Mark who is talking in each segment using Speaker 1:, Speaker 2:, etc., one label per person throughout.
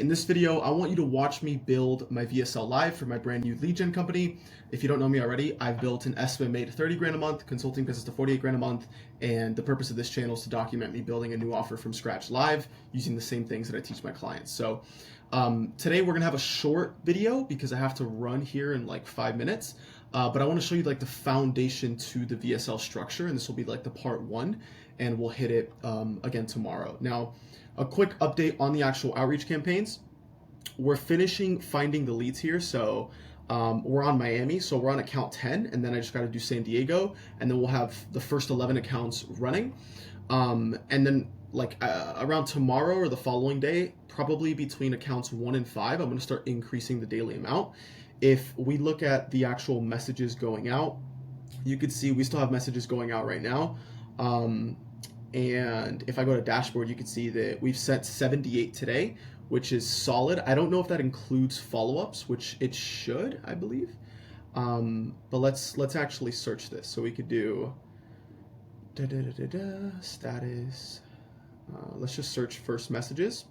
Speaker 1: in this video, I want you to watch me build my VSL Live for my brand new lead gen company. If you don't know me already, I've built an estimated 30 grand a month, consulting business to 48 grand a month, and the purpose of this channel is to document me building a new offer from scratch live using the same things that I teach my clients. So today we're gonna have a short video because I have to run here in like 5 minutes, but I want to show you like the foundation to the VSL structure, and this will be like the part one, and we'll hit it again tomorrow. Now, a quick update on the actual outreach campaigns. We're finishing finding the leads here. So we're on Miami, so we're on account 10, and then I just got to do San Diego, and then we'll have the first 11 accounts running. And then like around tomorrow or the following day, probably between accounts 1 and 5, I'm going to start increasing the daily amount. If we look at the actual messages going out, you could see we still have messages going out right now. And if I go to dashboard, you can see that we've sent 78 today, which is solid. I don't know if that includes follow-ups, which it should, I believe. But let's actually search this. So we could do status. Let's just search first messages.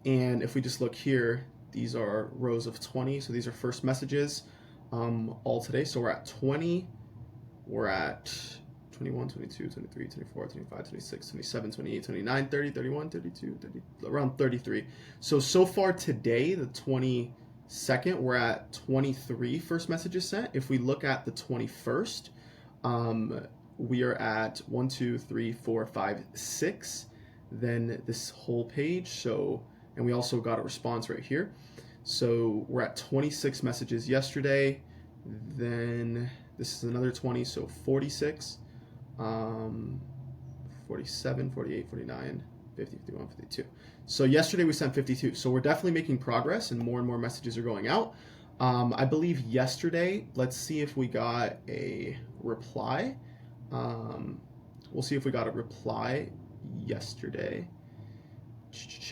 Speaker 1: And if we just look here, these are rows of 20. So these are first messages all today. So we're at 20. We're at 21, 22, 23, 24, 25, 26, 27, 28, 29, 30, 31, 32, 30, around 33. So far today, the 22nd, we're at 23 first messages sent. If we look at the 21st, we are at 1, 2, 3, 4, 5, 6. Then this whole page. So, and we also got a response right here. So we're at 26 messages yesterday. Then this is another 20, so 46. 47, 48, 49, 50, 51, 52. So yesterday we sent 52. So we're definitely making progress and more messages are going out. I believe yesterday, let's see if we got a reply. We'll see if we got a reply yesterday.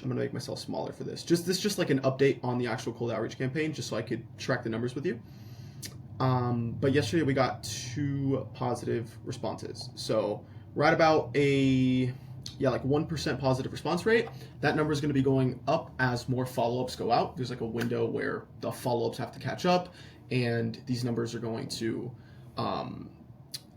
Speaker 1: I'm gonna make myself smaller for this. Just like an update on the actual cold outreach campaign, just so I could track the numbers with you. But yesterday we got 2 positive responses. So we're at about a, like 1% positive response rate. That number is going to be going up as more follow-ups go out. There's like a window where the follow-ups have to catch up, and these numbers are going to,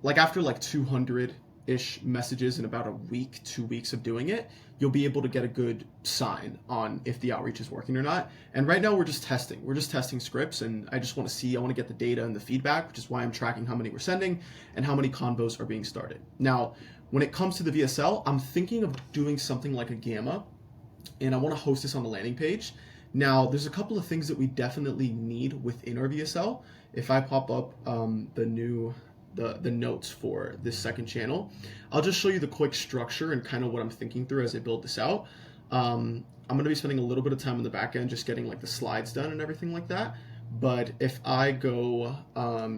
Speaker 1: like after like 200-ish messages in about a week, 2 weeks of doing it, you'll be able to get a good sign on if the outreach is working or not. And right now we're just testing. We're just testing scripts, and I just want to see, I want to get the data and the feedback, which is why I'm tracking how many we're sending and how many convos are being started. Now, when it comes to the VSL, I'm thinking of doing something like a gamma, and I want to host this on the landing page. Now, there's a couple of things that we definitely need within our VSL. If I pop up the notes for this second channel, I'll just show you the quick structure and kind of what I'm thinking through as I build this out. I'm going to be spending a little bit of time on the back end just getting like the slides done and everything like that. But if I go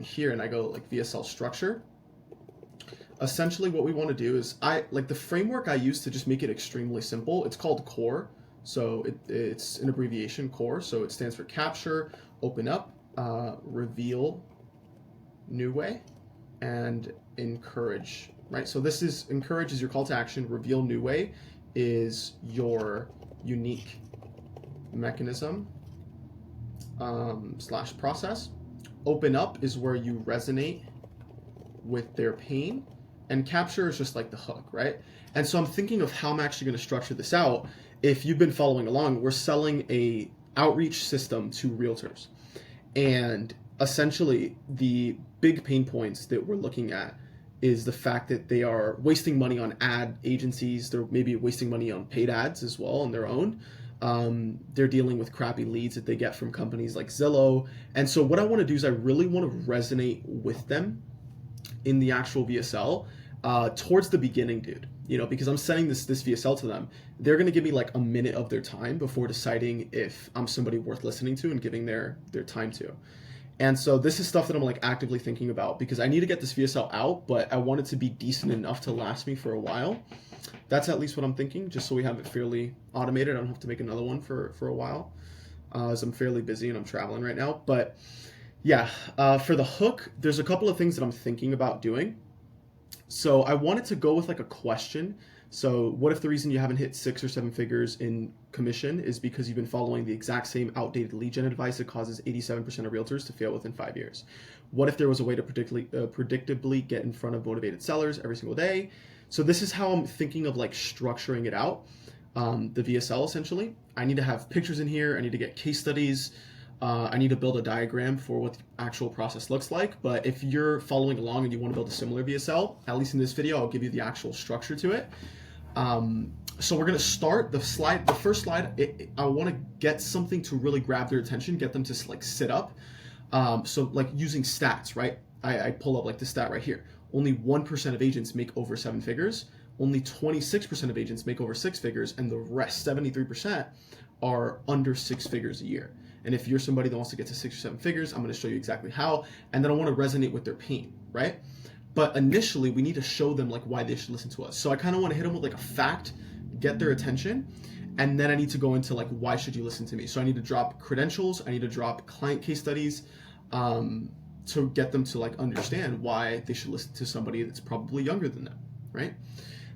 Speaker 1: here and I go like VSL structure, essentially what we want to do is like the framework I use to just make it extremely simple. It's called CORE. So it's an abbreviation, CORE. So it stands for capture, open up, reveal, new way, and encourage, right? So this is encourage is your call to action. Reveal new way is your unique mechanism / process. Open up is where you resonate with their pain, and capture is just like the hook, right? And so I'm thinking of how I'm actually going to structure this out. If you've been following along, we're selling a outreach system to realtors, and essentially the big pain points that we're looking at is the fact that they are wasting money on ad agencies. They're maybe wasting money on paid ads as well on their own. They're dealing with crappy leads that they get from companies like Zillow. And so what I want to do is I really want to resonate with them in the actual VSL towards the beginning, dude. You know, because I'm sending this VSL to them. They're going to give me like a minute of their time before deciding if I'm somebody worth listening to and giving their time to. And so this is stuff that I'm like actively thinking about because I need to get this VSL out, but I want it to be decent enough to last me for a while. That's at least what I'm thinking, just so we have it fairly automated. I don't have to make another one for a while, as I'm fairly busy and I'm traveling right now. But yeah, for the hook, there's a couple of things that I'm thinking about doing. So I wanted to go with like a question So what if the reason you haven't hit 6 or 7 figures in commission is because you've been following the exact same outdated lead gen advice that causes 87% of realtors to fail within 5 years? What if there was a way to predictably get in front of motivated sellers every single day? So this is how I'm thinking of like structuring it out. The VSL essentially. I need to have pictures in here. I need to get case studies. I need to build a diagram for what the actual process looks like. But if you're following along and you want to build a similar VSL, at least in this video, I'll give you the actual structure to it. So we're going to start the first slide. I want to get something to really grab their attention, get them to like sit up. So like using stats, right? I pull up like the stat right here. Only 1% of agents make over 7 figures. Only 26% of agents make over 6 figures. And the rest, 73%, are under 6 figures a year. And if you're somebody that wants to get to 6 or 7 figures, I'm going to show you exactly how. And then I want to resonate with their pain, right? But initially, we need to show them like why they should listen to us. So I kind of want to hit them with like a fact, get their attention. And then I need to go into like, why should you listen to me? So I need to drop credentials. I need to drop client case studies to get them to like understand why they should listen to somebody that's probably younger than them, right?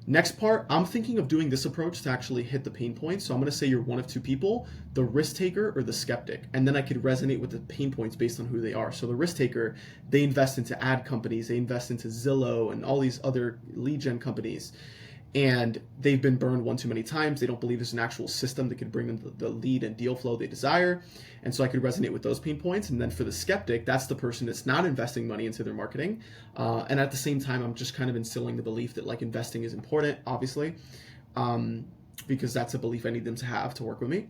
Speaker 1: Next part, I'm thinking of doing this approach to actually hit the pain points. So I'm going to say you're one of 2 people, the risk taker or the skeptic. And then I could resonate with the pain points based on who they are. So the risk taker, they invest into ad companies, they invest into Zillow and all these other lead gen companies. And they've been burned one too many times. They don't believe there's an actual system that could bring them the lead and deal flow they desire. And so I could resonate with those pain points. And then for the skeptic, that's the person that's not investing money into their marketing. And at the same time, I'm just kind of instilling the belief that like investing is important, obviously, because that's a belief I need them to have to work with me.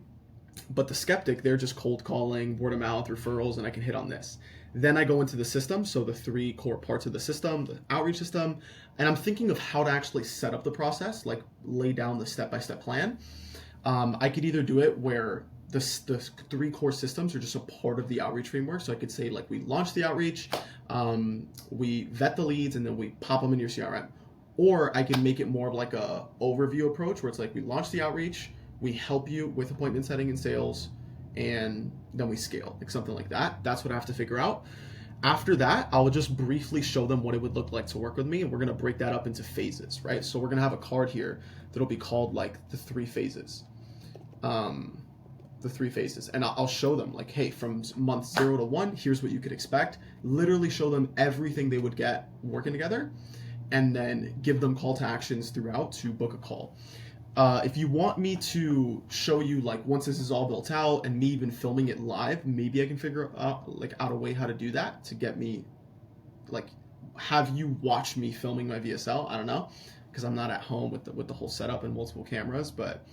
Speaker 1: But the skeptic, they're just cold calling, word of mouth, referrals, and I can hit on this. Then I go into the system, so the 3 core parts of the system, the outreach system, and I'm thinking of how to actually set up the process, like lay down the step-by-step plan. I could either do it where the 3 core systems are just a part of the outreach framework. So I could say like we launch the outreach, we vet the leads, and then we pop them in your CRM. Or I can make it more of like a overview approach where it's like we launch the outreach, we help you with appointment setting and sales, and then we scale, like something like that. That's what I have to figure out. After that, I'll just briefly show them what it would look like to work with me, and we're going to break that up into phases, right? So we're going to have a card here that'll be called like the 3 phases. The 3 phases. And I'll show them like, hey, from month 0 to 1, here's what you could expect. Literally show them everything they would get working together, and then give them call to actions throughout to book a call. If you want me to show you like once this is all built out and me even filming it live, maybe I can figure out a way how to do that to get me like have you watch me filming my VSL. I don't know, because I'm not at home with the whole setup and multiple cameras. But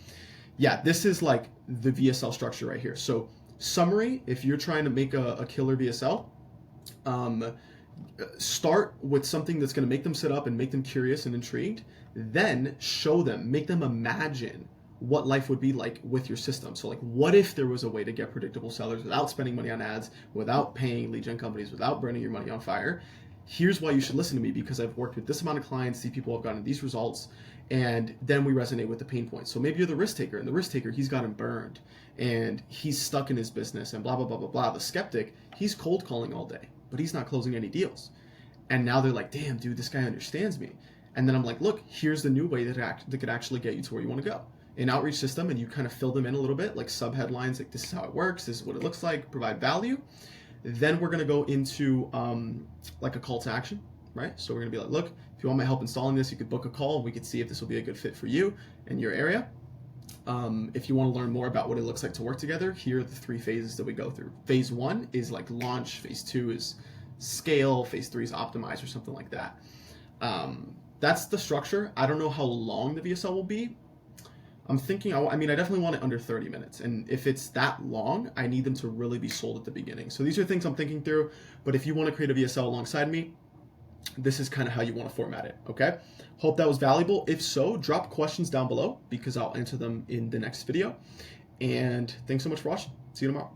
Speaker 1: yeah, this is like the VSL structure right here. So summary, if you're trying to make a killer VSL, start with something that's going to make them sit up and make them curious and intrigued. Then show them, make them imagine what life would be like with your system. So like, what if there was a way to get predictable sellers without spending money on ads, without paying lead gen companies, without burning your money on fire? Here's why you should listen to me, because I've worked with this amount of clients, these people have gotten these results, and then we resonate with the pain points. So maybe you're the risk taker, and the risk taker, he's gotten burned and he's stuck in his business and blah, blah, blah, blah, blah. The skeptic, he's cold calling all day, but he's not closing any deals. And now they're like, damn, dude, this guy understands me. And then I'm like, look, here's the new way that could actually get you to where you want to go. An outreach system, and you kind of fill them in a little bit, like sub-headlines, like this is how it works, this is what it looks like, provide value. Then we're going to go into like a call to action, right? So we're going to be like, look, if you want my help installing this, you could book a call. We could see if this will be a good fit for you and your area. If you want to learn more about what it looks like to work together, here are the 3 phases that we go through. Phase 1 is like launch. Phase 2 is scale. Phase 3 is optimize, or something like that. That's the structure. I don't know how long the VSL will be. I'm thinking, I definitely want it under 30 minutes. And if it's that long, I need them to really be sold at the beginning. So these are things I'm thinking through. But if you want to create a VSL alongside me, this is kind of how you want to format it, okay? Hope that was valuable. If so, drop questions down below because I'll answer them in the next video. And thanks so much for watching. See you tomorrow.